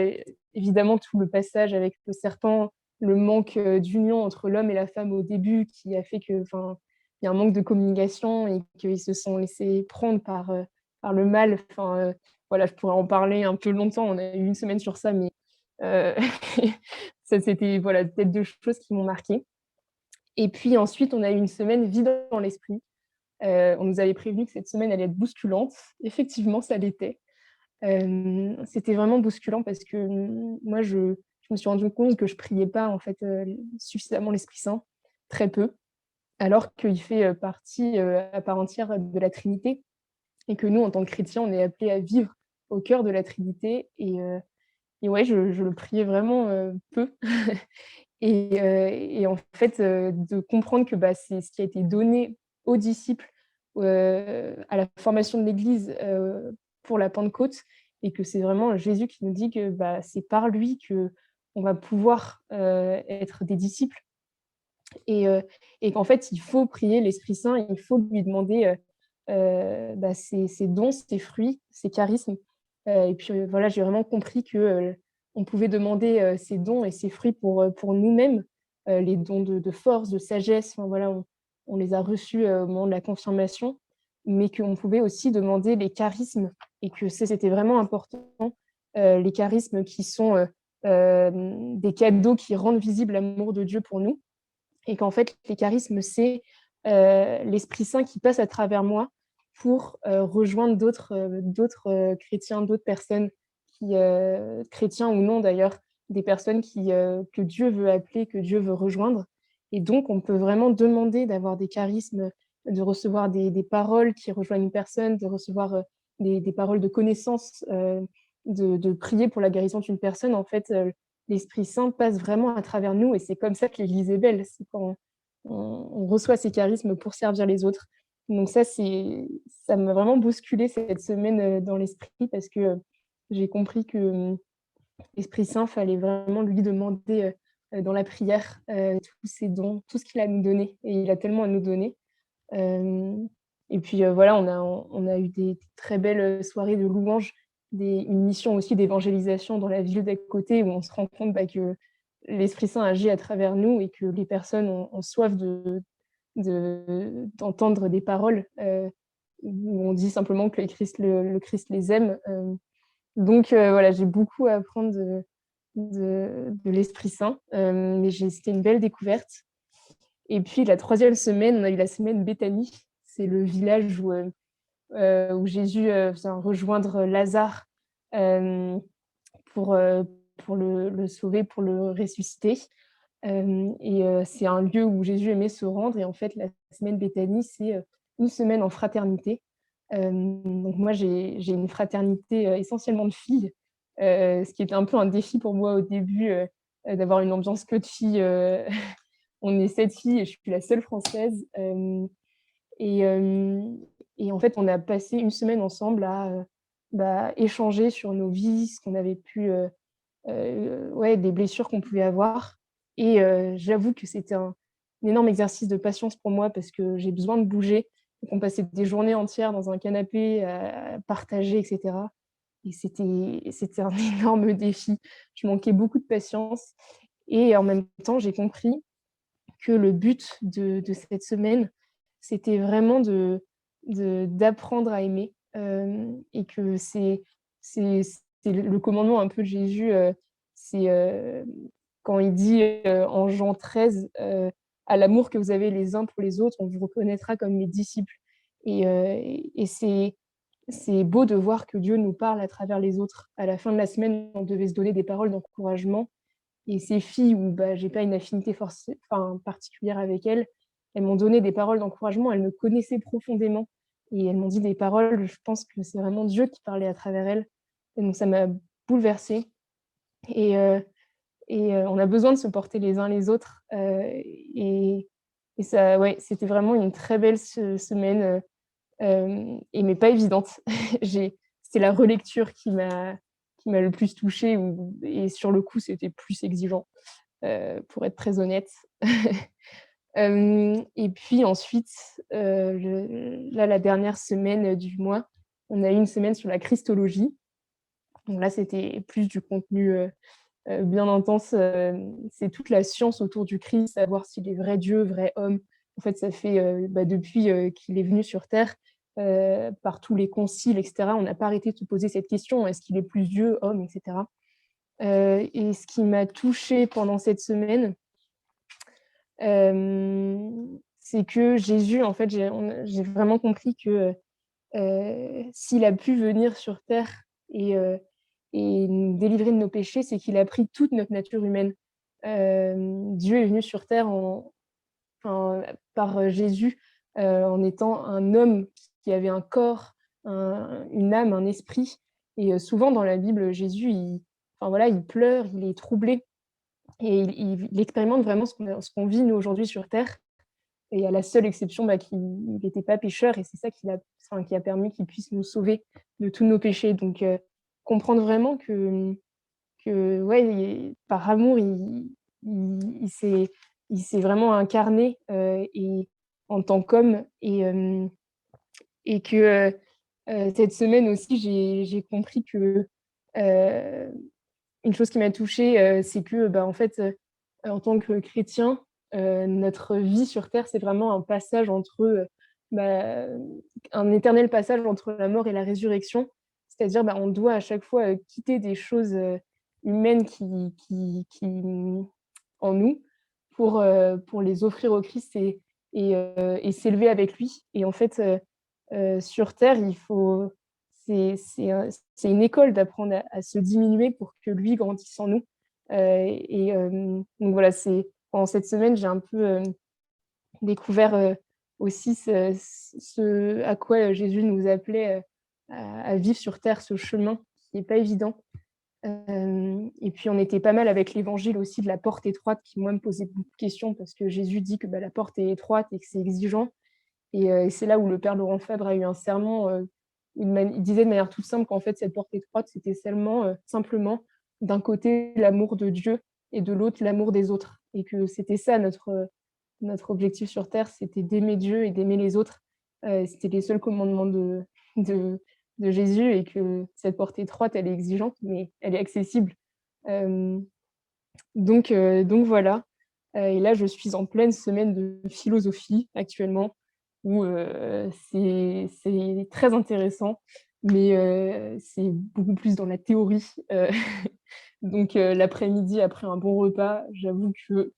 évidemment, tout le passage avec le serpent, le manque, d'union entre l'homme et la femme au début qui a fait que, enfin, il y a un manque de communication et qu'ils se sont laissés prendre par le mal. Enfin, voilà, je pourrais en parler un peu longtemps. On a eu une semaine sur ça, mais heu, ça c'était, voilà, peut-être 2 choses qui m'ont marquée. Et puis ensuite, on a eu une semaine vide dans l'esprit. On nous avait prévenu que cette semaine allait être bousculante. Effectivement, ça l'était. C'était vraiment bousculant parce que, moi, je me suis rendu compte que je priais pas, en fait, suffisamment l'Esprit Saint, très peu, alors qu'il fait, partie, à part entière de la Trinité et que nous, en tant que chrétiens, on est appelés à vivre au cœur de la Trinité et ouais, je le priais vraiment, peu et en fait, de comprendre que, bah, c'est ce qui a été donné aux disciples, à la formation de l'Église, pour la Pentecôte et que c'est vraiment Jésus qui nous dit que, bah, c'est par lui qu'on va pouvoir, être des disciples et qu'en fait, il faut prier l'Esprit Saint, il faut lui demander, bah, ses dons, ses fruits, ses charismes. Et puis, voilà, j'ai vraiment compris que, on pouvait demander, ses dons et ses fruits pour nous-mêmes, les dons de force, de sagesse, enfin voilà, on les a reçus, au moment de la confirmation, mais qu'on pouvait aussi demander les charismes et que ça, c'était vraiment important, les charismes qui sont, des cadeaux qui rendent visible l'amour de Dieu pour nous et qu'en fait, les charismes, c'est l'Esprit Saint qui passe à travers moi pour rejoindre d'autres chrétiens, d'autres personnes qui, chrétiens ou non d'ailleurs, des personnes que Dieu veut appeler, que Dieu veut rejoindre. Et donc, on peut vraiment demander d'avoir des charismes, de recevoir des paroles qui rejoignent une personne, de recevoir des paroles de connaissance, de prier pour la guérison d'une personne. En fait, l'Esprit Saint passe vraiment à travers nous et c'est comme ça que l'Église est belle. C'est quand on reçoit ces charismes pour servir les autres. Donc ça m'a vraiment bousculée cette semaine, dans l'esprit parce que, j'ai compris que, l'Esprit Saint, fallait vraiment lui demander, dans la prière, tous ses dons, tout ce qu'il a à nous donner et il a tellement à nous donner. Hem et puis, voilà, on a eu des très belles, soirées de louanges, une mission aussi d'évangélisation dans la ville d'à côté où on se rend compte, bah, que l'Esprit Saint agit à travers nous et que les personnes ont soif d'entendre des paroles, où on dit simplement que le Christ les aime, donc voilà, j'ai beaucoup à apprendre de l'Esprit Saint, mais c'était une belle découverte. Et puis la troisième semaine, on a eu la semaine Béthanie. C'est le village où Jésus, vient rejoindre Lazare, hem, pour, heu, pour le sauver, pour le ressusciter. Et c'est un lieu où Jésus aimait se rendre et en fait, la semaine Béthanie, c'est, une semaine en fraternité, Donc moi, j'ai une fraternité essentiellement de filles, ce qui était un peu un défi pour moi au début, d'avoir une ambiance que de filles. On est 7 filles et je suis la seule française. Et, et en fait, on a passé une semaine ensemble à échanger sur nos vies, ce qu'on avait pu, ouais, des blessures qu'on pouvait avoir. Et j'avoue que c'était un énorme exercice de patience pour moi parce que j'ai besoin de bouger. Donc on passait des journées entières dans un canapé à partager, etc. Et c'était un énorme défi. Je manquais beaucoup de patience. Et en même temps, j'ai compris que le but de cette semaine, c'était vraiment d'apprendre à aimer, et que c'est le commandement un peu de Jésus, c'est, quand il dit, en Jean 13, «À l'amour que vous avez les uns pour les autres, on vous reconnaîtra comme mes disciples». Et c'est beau de voir que Dieu nous parle à travers les autres. À la fin de la semaine, on devait se donner des paroles d'encouragement et ces filles où, j'ai pas une affinité particulière avec elles, elles m'ont donné des paroles d'encouragement. Elles me connaissaient profondément et elles m'ont dit des paroles, je pense que c'est vraiment Dieu qui parlait à travers elles et donc ça m'a bouleversée. Et on a besoin de se porter les uns les autres, et ça, ouais, c'était vraiment une très belle semaine, et mais pas évidente. C'est la relecture qui m'a le plus touchée, et sur le coup, c'était plus exigeant, pour être très honnête. Et puis ensuite, la dernière semaine du mois, on a eu une semaine sur la Christologie. Donc là, c'était plus du contenu, bien intense. C'est toute la science autour du Christ, savoir s'il est vrai Dieu, vrai homme. En fait, ça fait, depuis, qu'il est venu sur terre, par tous les conciles et cetera, on n'a pas arrêté de se poser cette question: «Est-ce qu'il est plus Dieu, homme?» et cetera. Et ce qui m'a touchée pendant cette semaine, c'est que Jésus, en fait, j'ai vraiment compris que, s'il a pu venir sur terre et nous délivrer de nos péchés, c'est qu'il a pris toute notre nature humaine. Dieu est venu sur terre par Jésus, en étant un homme qui avait un corps, une âme, un esprit. Et souvent dans la Bible, Jésus, voilà, il pleure, il est troublé et il expérimente vraiment ce qu'on vit nous aujourd'hui sur terre. Et à la seule exception, qu'il n'était pas pécheur, et c'est ça qui a permis qu'il puisse nous sauver de tous nos péchés. Donc, comprendre vraiment que ouais, par amour, il s'est vraiment incarné, et en tant qu'homme. Et que, cette semaine aussi, j'ai compris que, heu, une chose qui m'a touchée, c'est que, en fait, en tant que chrétien, notre vie sur terre, c'est vraiment un passage entre, bah, un éternel passage entre la mort et la résurrection. C'est-à-dire, on doit à chaque fois, quitter des choses, humaines qui en nous pour les offrir au Christ et s'élever avec lui. Et en fait, sur terre, c'est une école d'apprendre à se diminuer pour que lui grandisse en nous. Donc voilà, pendant cette semaine, j'ai un peu, découvert, aussi ce à quoi, Jésus nous appelait, à vivre sur terre, ce chemin qui est pas évident. Et puis on était pas mal avec l'évangile aussi de la porte étroite qui, moi, me posait beaucoup de questions parce que Jésus dit que, la porte est étroite et que c'est exigeant. Et c'est là où le père Laurent Fabre a eu un sermon, il disait de manière toute simple qu'en fait cette porte étroite, c'était seulement, simplement d'un côté l'amour de Dieu et de l'autre l'amour des autres, et que c'était ça notre objectif sur terre, c'était d'aimer Dieu et d'aimer les autres. C'était les seuls commandements de de Jésus, et que cette porte étroite, elle est exigeante, mais elle est accessible. Hem, donc voilà. Et là, je suis en pleine semaine de philosophie actuellement où, c'est très intéressant, mais c'est beaucoup plus dans la théorie. Donc l'après-midi, après un bon repas, j'avoue que,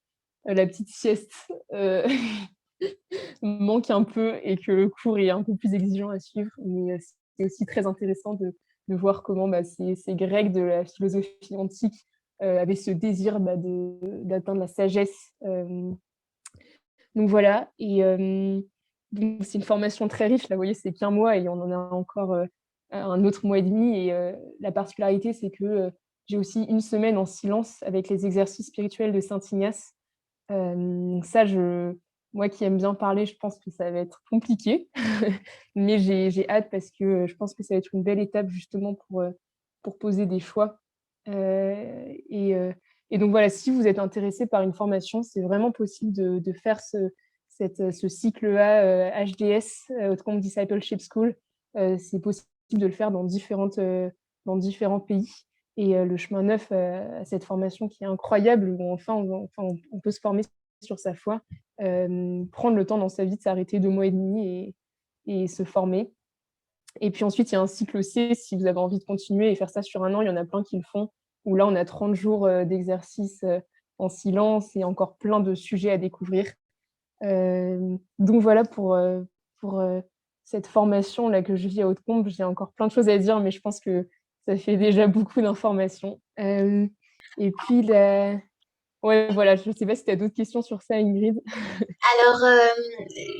la petite sieste, me manque un peu et que le cours est un peu plus exigeant à suivre. Mais c'est aussi très intéressant de voir comment, ces Grecs de la philosophie antique, avaient ce désir, d'atteindre la sagesse. Donc voilà. Donc c'est une formation très riche. Là, vous voyez, c'est qu'1 mois et on en a encore, un autre mois et demi et la particularité, c'est que, j'ai aussi 1 semaine en silence avec les exercices spirituels de saint Ignace. Donc ça, moi qui aime bien parler, je pense que ça va être compliqué, mais j'ai hâte parce que, je pense que ça va être une belle étape justement pour poser des choix. Et et donc voilà, si vous êtes intéressé par une formation, c'est vraiment possible de faire ce cycle-là, HDS, Haute-Combe Discipleship School. C'est possible de le faire dans différents pays et le chemin neuf, a cette formation qui est incroyable où on peut se former sur sa foi, prendre le temps dans sa vie de s'arrêter 2 mois et demi et se former. Et puis ensuite, il y a un cycle C, si vous avez envie de continuer et faire ça sur 1 an, il y en a plein qui le font, où là, on a 30 jours, d'exercice, en silence et encore plein de sujets à découvrir. Donc voilà pour cette formation-là que je vis à Hautecombe. J'ai encore plein de choses à dire, mais je pense que ça fait déjà beaucoup d'informations. Et puis la Ouais, voilà, je ne sais pas si tu as d'autres questions sur ça, Ingrid? Alors,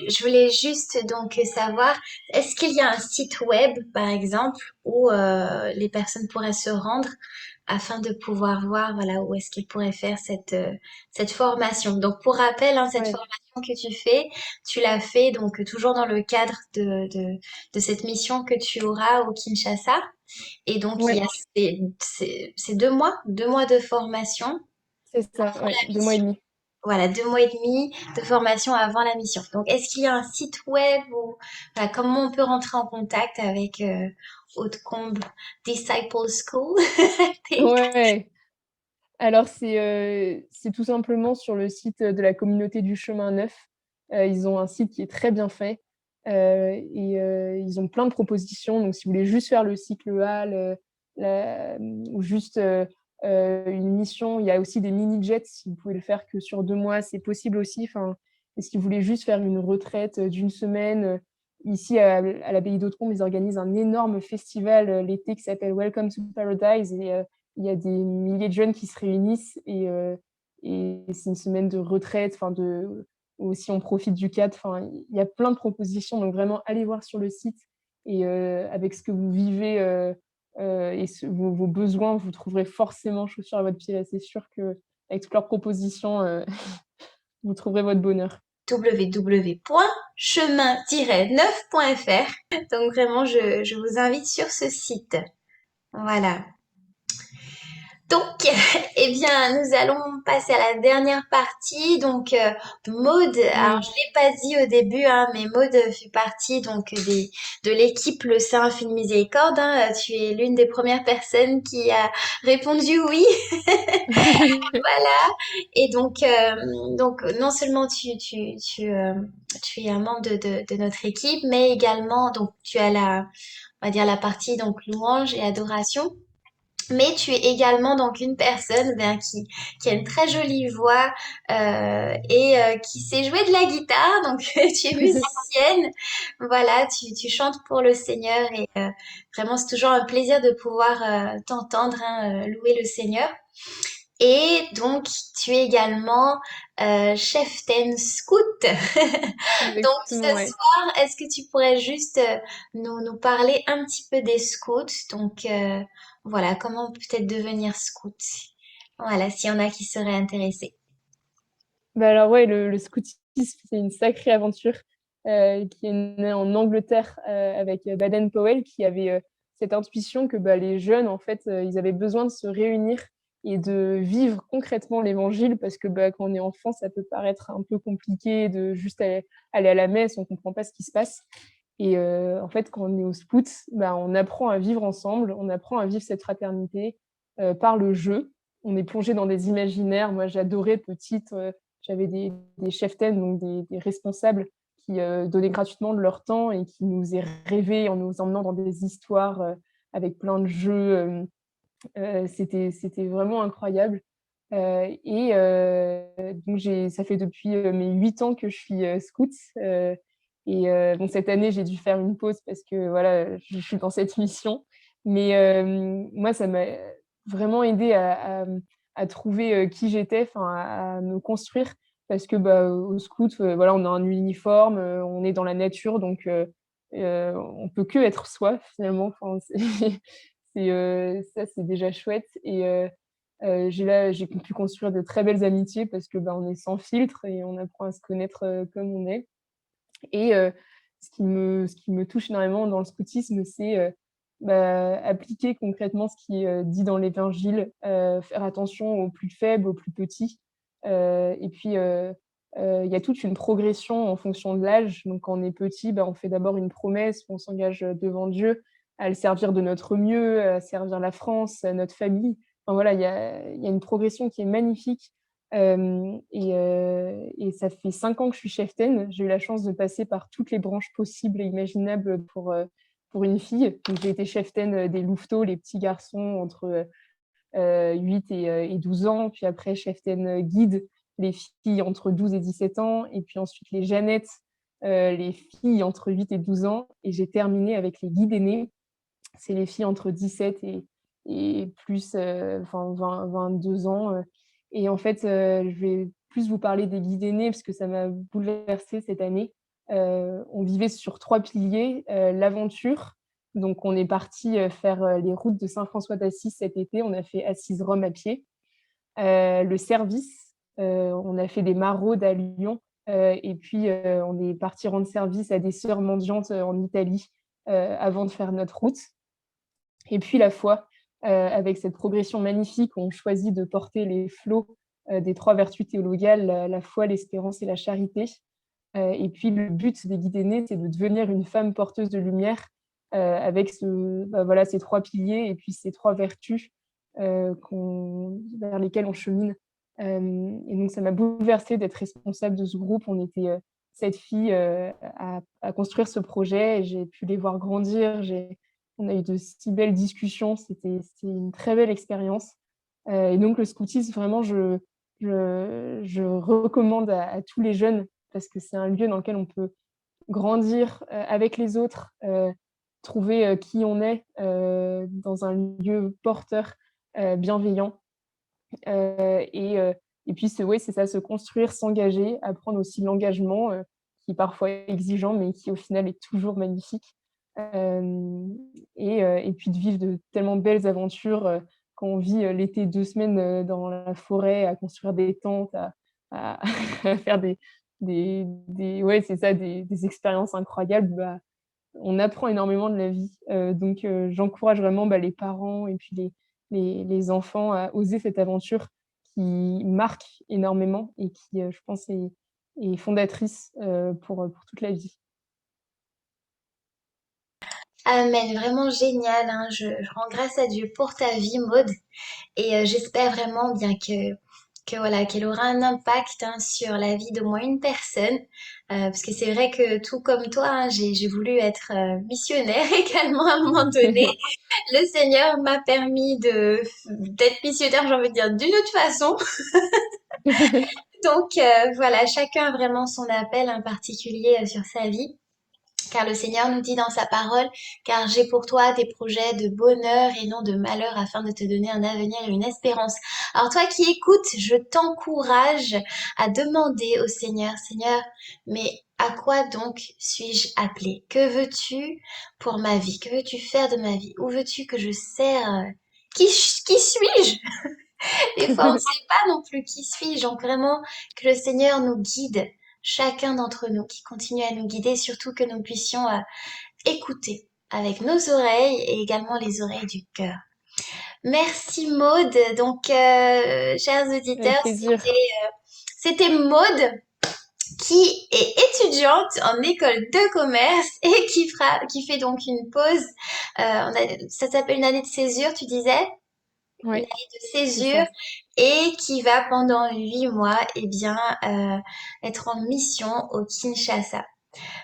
je voulais juste donc savoir, est-ce qu'il y a un site web, par exemple, où les personnes pourraient se rendre afin de pouvoir voir, voilà, où est-ce qu'ils pourraient faire cette formation. Donc, pour rappel, hein, cette Ouais, formation que tu fais, tu l'as fait donc toujours dans le cadre de cette mission que tu auras au Kinshasa. Et donc, il y ouais, a ces 2 mois de formation c'est ça, pour ouais, la 2 mois et mission. demi. Voilà, 2 mois et demi de formation avant la mission. Donc, est-ce qu'il y a un site web ou voilà, comment on peut rentrer en contact avec Hautecombe Disciple School? Ouais, alors c'est tout simplement sur le site, de la communauté du chemin neuf. Ils ont un site qui est très bien fait, et ils ont plein de propositions. Donc si vous voulez juste faire le cycle A, ou juste, une mission, il y a aussi des mini-jets, si vous pouvez le faire que sur 2 mois, c'est possible aussi. Enfin, et si vous voulez juste faire une retraite, d'1 semaine, ici à l'abbaye d'Hautecombe, ils organisent un énorme festival, l'été qui s'appelle Welcome to Paradise et il y a des milliers de jeunes qui se réunissent et c'est une semaine de retraite, enfin aussi on profite du cadre, enfin il y a plein de propositions, donc vraiment allez voir sur le site et avec ce que vous vivez et vos besoins, vous trouverez forcément chaussures à votre pied. C'est sûr que avec toutes leurs propositions, vous trouverez votre bonheur. www.chemin-neuf.fr. Donc vraiment, je vous invite sur ce site. Voilà. Donc, eh bien, nous allons passer à la dernière partie. Donc, Maud, alors je Oui. l'ai pas dit au début, hein, mais Maud fait partie donc de l'équipe Le Saint Infini Miséricorde. Hein. Tu es l'une des premières personnes qui a répondu oui. Voilà. Et donc non seulement tu es un membre de notre équipe, mais également donc tu as on va dire la partie donc louange et adoration. Mais tu es également donc une personne ben, qui a une très jolie voix et qui sait jouer de la guitare. Donc tu es musicienne, voilà, tu chantes pour le Seigneur et vraiment c'est toujours un plaisir de pouvoir t'entendre hein, louer le Seigneur. Et donc tu es également cheftaine scout. Donc ce Exactement, ouais. soir, est-ce que tu pourrais juste nous parler un petit peu des scouts? Donc voilà, comment peut-être devenir scout? Voilà, s'il y en a qui seraient intéressés. Bah, alors ouais, le scoutisme, c'est une sacrée aventure, qui est née en Angleterre, avec, Baden-Powell qui avait, cette intuition que, bah, les jeunes en fait, ils avaient besoin de se réunir et de vivre concrètement l'évangile parce que, bah, quand on est enfant, ça peut paraître un peu compliqué de juste aller à la messe, on comprend pas ce qui se passe et en fait, quand on est au scout, bah, on apprend à vivre ensemble, on apprend à vivre cette fraternité, par le jeu. On est plongé dans des imaginaires. Moi, j'adorais petite, j'avais des cheftaines, donc des responsables qui, donnaient gratuitement de leur temps et qui nous faisaient rêver en nous emmenant dans des histoires, avec plein de jeux, c'était vraiment incroyable, et donc ça fait depuis, mes 8 ans que je suis, scout, et bon cette année, j'ai dû faire une pause parce que voilà, je suis dans cette mission. Mais moi, ça m'a vraiment aidée à trouver, qui j'étais, enfin à me construire. parce que bah, au scout, voilà, on a un uniforme, on est dans la nature, donc on peut que être soi finalement. Enfin, c'est ça, c'est déjà chouette. Et j'ai pu construire de très belles amitiés parce que bah, on est sans filtre et on apprend à se connaître comme on est. Et ce qui me touche énormément dans le scoutisme, c'est, bah, appliquer concrètement ce qui est, dit dans l'Évangile, faire attention aux plus faibles, aux plus petits. Et puis, il y a toute une progression en fonction de l'âge. Donc quand on est petit, bah, on fait d'abord une promesse, on s'engage, devant Dieu à le servir de notre mieux, à servir la France, notre famille. Enfin voilà, il y a une progression qui est magnifique. Et ça fait 5 ans que je suis cheftaine. J'ai eu la chance de passer par toutes les branches possibles et imaginables pour une fille. Donc j'ai été cheftaine, des louveteaux, les petits garçons entre, 8 et 12 ans, puis après cheftaine, guide, les filles entre 12 et 17 ans, et puis ensuite les Jeannettes, les filles entre 8 et 12 ans, et j'ai terminé avec les guides aînés. C'est les filles entre 17 et plus, enfin 22 ans. Et en fait, je vais plus vous parler des guides aînés parce que ça m'a bouleversée cette année. On vivait sur 3 piliers, l'aventure. Donc on est parti faire les routes de Saint-François d'Assise cet été. On a fait Assise-Rome à pied. Le service, on a fait des maraudes à Lyon. Et puis on est parti rendre service à des sœurs mendiantes en Italie avant de faire notre route. Et puis la foi, avec cette progression magnifique où on choisit de porter les flots des 3 vertus théologales, la foi, l'espérance et la charité. Et puis le but des guides aînés, c'est de devenir une femme porteuse de lumière avec bah, voilà, ces 3 piliers et puis ces 3 vertus vers lesquelles on chemine. Et donc ça m'a bouleversée d'être responsable de ce groupe. On était 7 filles à construire ce projet et j'ai pu les voir grandir. On a eu de si belles discussions, c'était une très belle expérience. Et donc le scoutisme, vraiment, je recommande à tous les jeunes parce que c'est un lieu dans lequel on peut grandir avec les autres, trouver qui on est dans un lieu porteur, bienveillant. Et puis, ouais, c'est ça, se construire, s'engager, apprendre aussi l'engagement qui est parfois exigeant, mais qui au final est toujours magnifique. Et puis de vivre de tellement belles aventures quand on vit l'été 2 semaines dans la forêt, à construire des tentes, à à faire ouais, c'est ça, des expériences incroyables. Bah, on apprend énormément de la vie. Donc j'encourage vraiment, bah, les parents et puis les enfants à oser cette aventure qui marque énormément et qui, je pense est fondatrice, pour toute la vie. Amen, vraiment génial, hein. Je rends grâce à Dieu pour ta vie, Maud, et j'espère vraiment bien que voilà, qu'elle aura un impact, hein, sur la vie d'au moins une personne. Parce que c'est vrai que tout comme toi, hein, j'ai voulu être missionnaire également à un moment donné. Le Seigneur m'a permis d'être missionnaire, j'ai envie de dire, d'une autre façon. Donc voilà, chacun a vraiment son appel en particulier sur sa vie. Car le Seigneur nous dit dans sa parole, car j'ai pour toi des projets de bonheur et non de malheur afin de te donner un avenir et une espérance. Alors toi qui écoutes, je t'encourage à demander au Seigneur, Seigneur, mais à quoi donc suis-je appelé? Que veux-tu pour ma vie? Que veux-tu faire de ma vie? Où veux-tu que je sers? Qui suis-je? Des fois, on ne sait pas non plus qui suis-je. Donc vraiment, que le Seigneur nous guide, chacun d'entre nous, qui continue à nous guider, surtout que nous puissions écouter avec nos oreilles et également les oreilles du cœur. Merci Maude. Donc, chers Avec auditeurs, plaisir. c'était Maude qui est étudiante en école de commerce et qui fait donc une pause. Ça s'appelle une année de césure, tu disais? Une Ouais, année de c'est césure ça. et qui va pendant 8 mois, eh bien, être en mission au Kinshasa.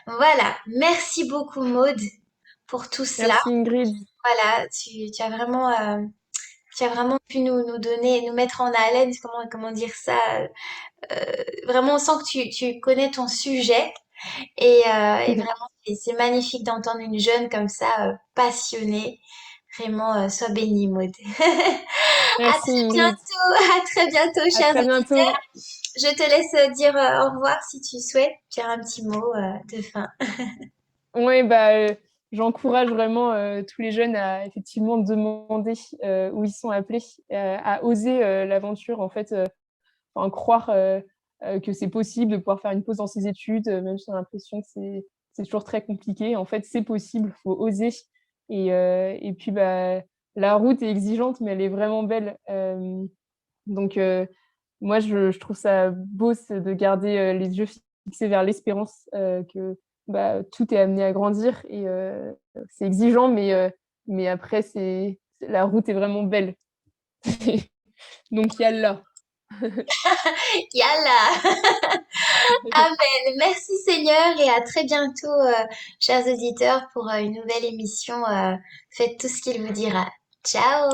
Voilà. Merci beaucoup, Maude, pour tout cela. Merci Ingrid. Voilà, tu as vraiment pu nous donner, nous mettre en haleine, comment dire ça. Vraiment, on sent que tu connais ton sujet et vraiment, c'est magnifique d'entendre une jeune comme ça, passionnée. Vraiment, sois bénie, Maud. Merci Ingrid. À très bientôt, À chers très auditeurs. bientôt. Je te laisse dire au revoir si tu souhaites, dire un petit mot de fin. Oui, bah, j'encourage vraiment tous les jeunes à effectivement demander où ils sont appelés, à oser l'aventure, en fait, enfin, croire que c'est possible de pouvoir faire une pause dans ses études, même si on a l'impression que c'est toujours très compliqué. En fait, c'est possible, il faut oser. Et puis, bah, la route est exigeante, mais elle est vraiment belle. Donc, moi, je trouve ça beau de garder les yeux fixés vers l'espérance, que bah, tout est amené à grandir et c'est exigeant, mais après, la route est vraiment belle. Donc, yallah. Yalla! Amen. Merci Seigneur et à très bientôt, chers auditeurs, pour une nouvelle émission. Faites tout ce qu'il vous dira. Ciao!